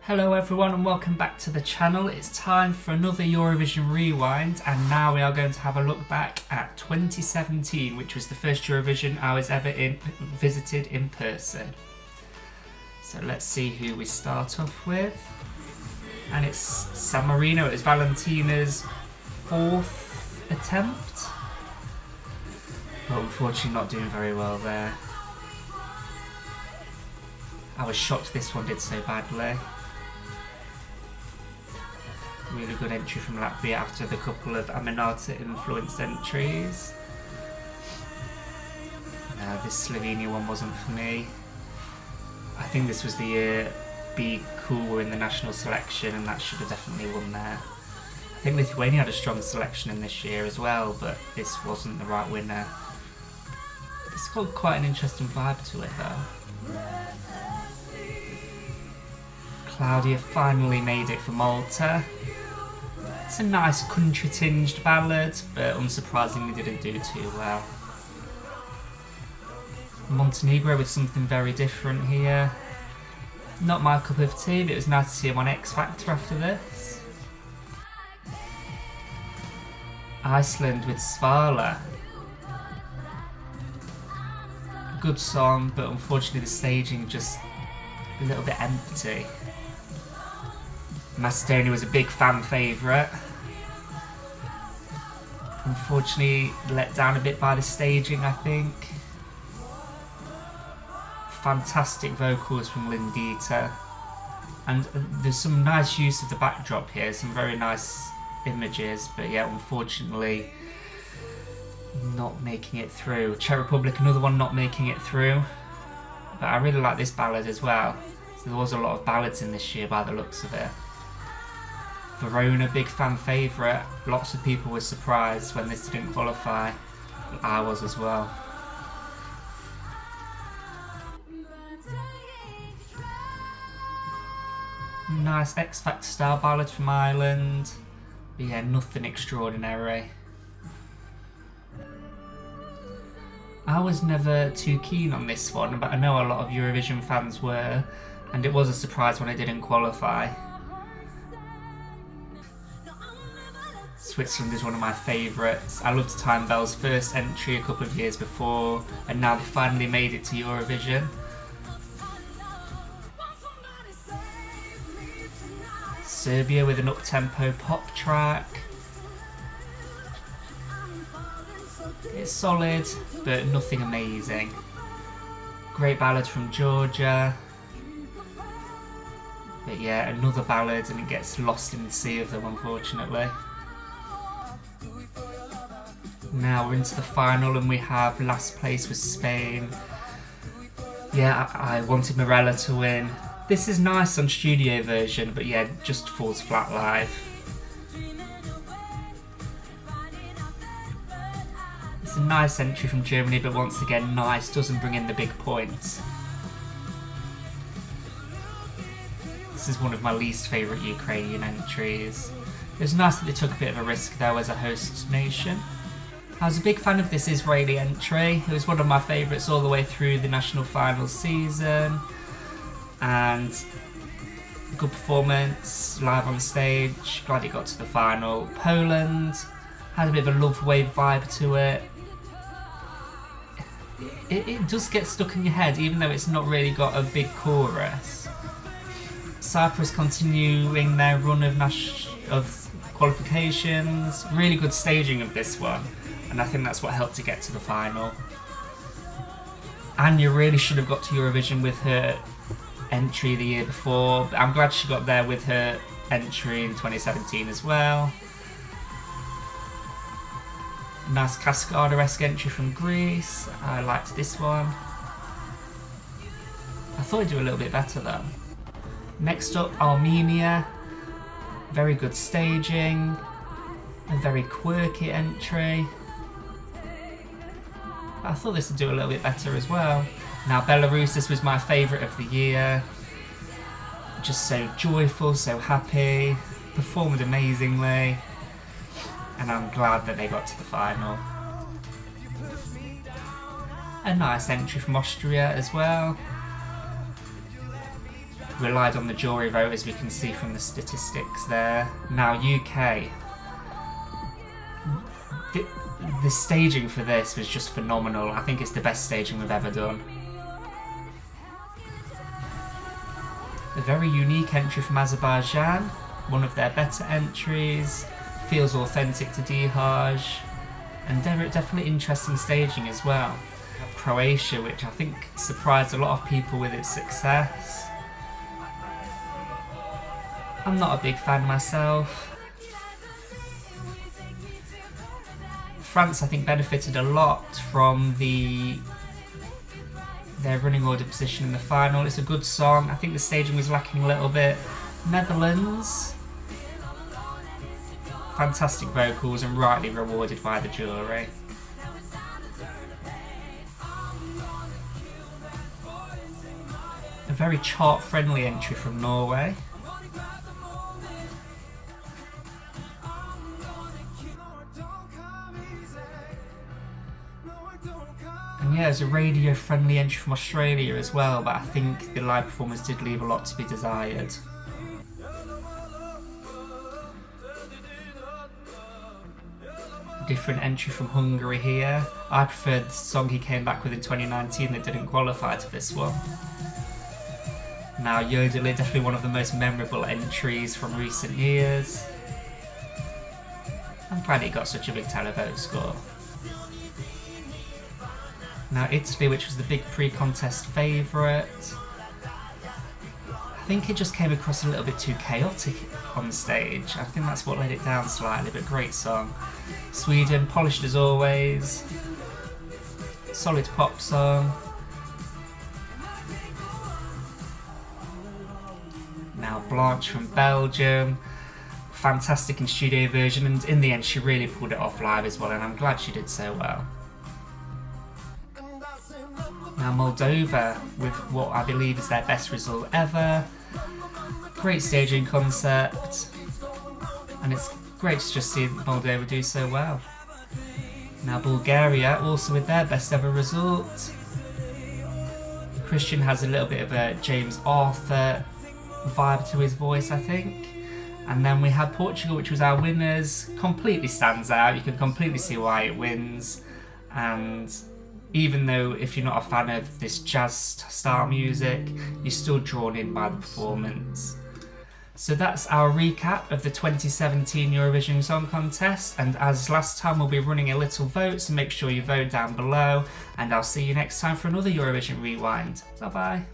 Hello everyone and welcome back to the channel. It's time for another Eurovision Rewind, and now we are going to have a look back at 2017, which was the first Eurovision I was ever visited in person. So let's see who we start off with. And it's San Marino. It's Valentina's fourth attempt, but unfortunately not doing very well there. I was shocked this one did so badly. Really good entry from Latvia after the couple of Aminata influenced entries. This Slovenia one wasn't for me. I think this was the year Be Cool were in the national selection, and that should have definitely won there. I think Lithuania had a strong selection in this year as well, but this wasn't the right winner. It's got quite an interesting vibe to it though. Claudia finally made it for Malta. It's a nice country-tinged ballad, but unsurprisingly didn't do too well. Montenegro with something very different here. Not my cup of tea, but it was nice to see him on X Factor after this. Iceland with Svala. Good song, but unfortunately the staging just a little bit empty. Macedonia was a big fan favourite. Unfortunately let down a bit by the staging, I think. Fantastic vocals from Lindita. And there's some nice use of the backdrop here, some very nice images, but yeah, unfortunately not making it through. Czech Republic, another one not making it through. But I really like this ballad as well. So there was a lot of ballads in this year by the looks of it. Verona, big fan favourite. Lots of people were surprised when this didn't qualify. I was as well. Nice X Factor style ballad from Ireland. But yeah, nothing extraordinary. I was never too keen on this one, but I know a lot of Eurovision fans were, and it was a surprise when it didn't qualify. Switzerland is one of my favourites. I loved Time Bell's first entry a couple of years before, and now they finally made it to Eurovision. Serbia with an up-tempo pop track. It's solid, but nothing amazing. Great ballad from Georgia. But yeah, another ballad, and it gets lost in the sea of them, unfortunately. Now we're into the final, and we have last place with Spain. Yeah, I wanted Morella to win. This is nice on studio version, but yeah, just falls flat live. It's a nice entry from Germany, but once again, nice, doesn't bring in the big points. This is one of my least favourite Ukrainian entries. It was nice that they took a bit of a risk though as a host nation. I was a big fan of this Israeli entry. It was one of my favourites all the way through the national finals season. And good performance, live on stage, glad it got to the final. Poland had a bit of a Love Wave vibe to it. It does get stuck in your head, even though it's not really got a big chorus. Cyprus continuing their run of qualifications. Really good staging of this one, and I think that's what helped to get to the final. Anya really should have got to Eurovision with her entry the year before, but I'm glad she got there with her entry in 2017 as well. Nice Cascada-esque entry from Greece. I liked this one. I thought it'd do a little bit better though. Next up, Armenia. Very good staging. A very quirky entry. I thought this would do a little bit better as well. Now Belarus, this was my favourite of the year. Just so joyful, so happy. Performed amazingly. And I'm glad that they got to the final. A nice entry from Austria as well. relied on the jury vote, as we can see from the statistics there. Now UK. The staging for this was just phenomenal. I think it's the best staging we've ever done. A very unique entry from Azerbaijan, one of their better entries, feels authentic to Dihaj, and definitely interesting staging as well. Croatia, which I think surprised a lot of people with its success. I'm not a big fan myself. France, I think, benefited a lot from their running order position in the final. It's a good song. I think the staging was lacking a little bit. Netherlands, fantastic vocals and rightly rewarded by the jury. A very chart-friendly entry from Norway. And yeah, there's a radio-friendly entry from Australia as well, but I think the live performance did leave a lot to be desired. Different entry from Hungary here. I preferred the song he came back with in 2019 that didn't qualify to this one. Now Yodeli, definitely one of the most memorable entries from recent years. I'm glad he got such a big televote score. Now Italy, which was the big pre-contest favourite. I think it just came across a little bit too chaotic on stage. I think that's what let it down slightly, but great song. Sweden, polished as always. Solid pop song. Now Blanche from Belgium. Fantastic in studio version, and in the end she really pulled it off live as well, and I'm glad she did so well. Now Moldova, with what I believe is their best result ever. Great staging concept, and it's great to just see Moldova do so well. Now Bulgaria, also with their best ever result. Christian has a little bit of a James Arthur vibe to his voice, I think. And then we had Portugal, which was our winners. Completely stands out, you can completely see why it wins. And even though if you're not a fan of this jazz style music, you're still drawn in by the performance. So that's our recap of the 2017 Eurovision Song Contest, and as last time we'll be running a little vote, so make sure you vote down below, and I'll see you next time for another Eurovision Rewind. Bye bye.